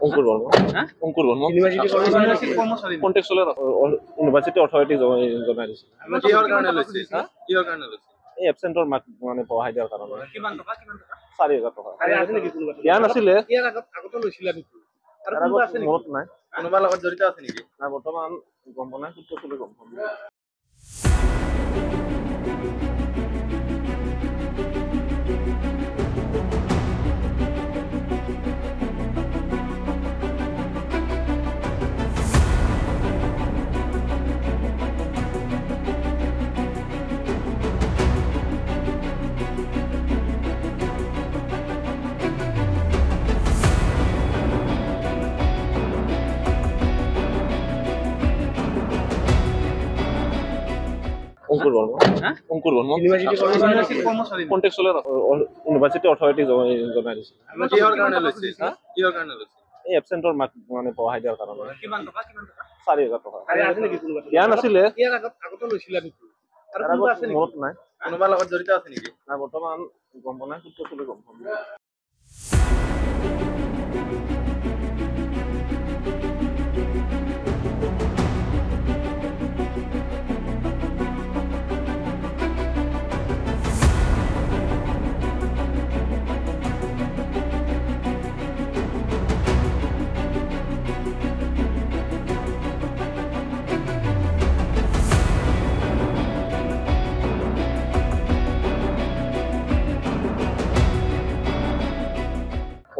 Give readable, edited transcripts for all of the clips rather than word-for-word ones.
অঙ্কুৰ বৰ্মন হ্যাঁ অঙ্কুৰ বৰ্মন ইউনিভাৰ্সিটি কৰ্মচাৰী কন্টেক্সুয়াল university authority জনাই দিছে কিহৰ কাৰণে লৈছে কিহৰ কাৰণে লৈছে এই এবসেন্টৰ মানে পঢ়াই দিয়াৰ কাৰণে কিমান টকা 4000 টকা আৰে আছে নেকি কোনোবা দিয়া নাছিলে ইয়াৰ আগতে লৈছিলা নেকি আৰু কোনোবা আছে নেকি মনত নাই কোনোবা লগত জড়িত আছে নেকি না বৰ্তমান গম পোৱা নাই কিন্তু চলি গম পাম অঙ্কুৰ বৰ্মন হ্যাঁ অঙ্কুৰ বৰ্মন ইউনিভাৰ্সিটি কৰ্মচাৰী কন্টেক্সুয়াল ইউনিভাৰ্সিটি অথৰিটি জনাই দিছে কিহৰ কাৰণে লৈছে কিহৰ কাৰণে লৈছে এই এবসেন্টৰ মানে পঢ়াই দিয়াৰ কাৰণে কিমান টকা 4000 টকা আৰে আছে নেকি কোনোবা দিয়া নাছিলে ইয়াৰ আগতে লৈছিলা নেকি আৰু কোনোবা আছে নেকি মনত নাই কোনোবা লগত জড়িত আছে নেকি না বৰ্তমান গম পোৱা নাই কিন্তু চলি গম পাম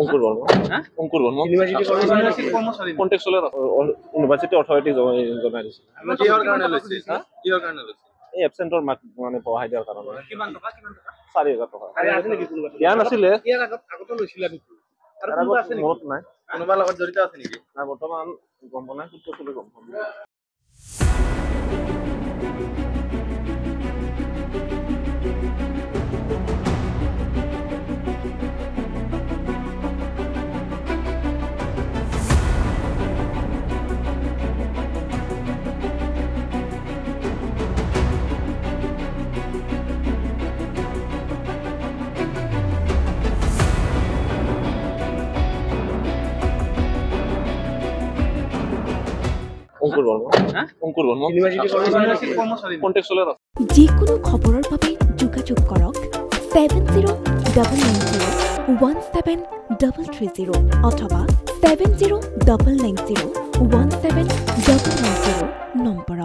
অঙ্কুৰ বৰ্মন হ্যাঁ অঙ্কুৰ বৰ্মন ইউনিভাৰ্সিটি কৰ্মচাৰী কন্টেক্সুয়াল ইউনিভাৰ্সিটি অথৰিটি জনাই দিছে কিহৰ কাৰণে লৈছে কিহৰ কাৰণে লৈছে এই এবসেন্টৰ মানে পঢ়াই দিয়াৰ কাৰণে কিমান টকা 4000 টকা আৰে আছে নেকি কোনোবা দিয়া নাছিলে ইয়াৰ আগতে লৈছিলা নেকি আৰু কোনোবা আছে নেকি মনত নাই কোনোবা লগত জড়িত আছে নেকি না বৰ্তমান গম পোৱা নাই কিন্তু চলি গম পাম অঙ্কুৰ বৰ্মন হ্যাঁ অঙ্কুৰ বৰ্মন ইউনিভাৰ্সিটি কৰ্মচাৰী কন্টেক্সুয়াল যিকোনো খবৰৰ বাবে যোগাযোগ কৰক 70001733 অথবা 7099017990 নম্বৰত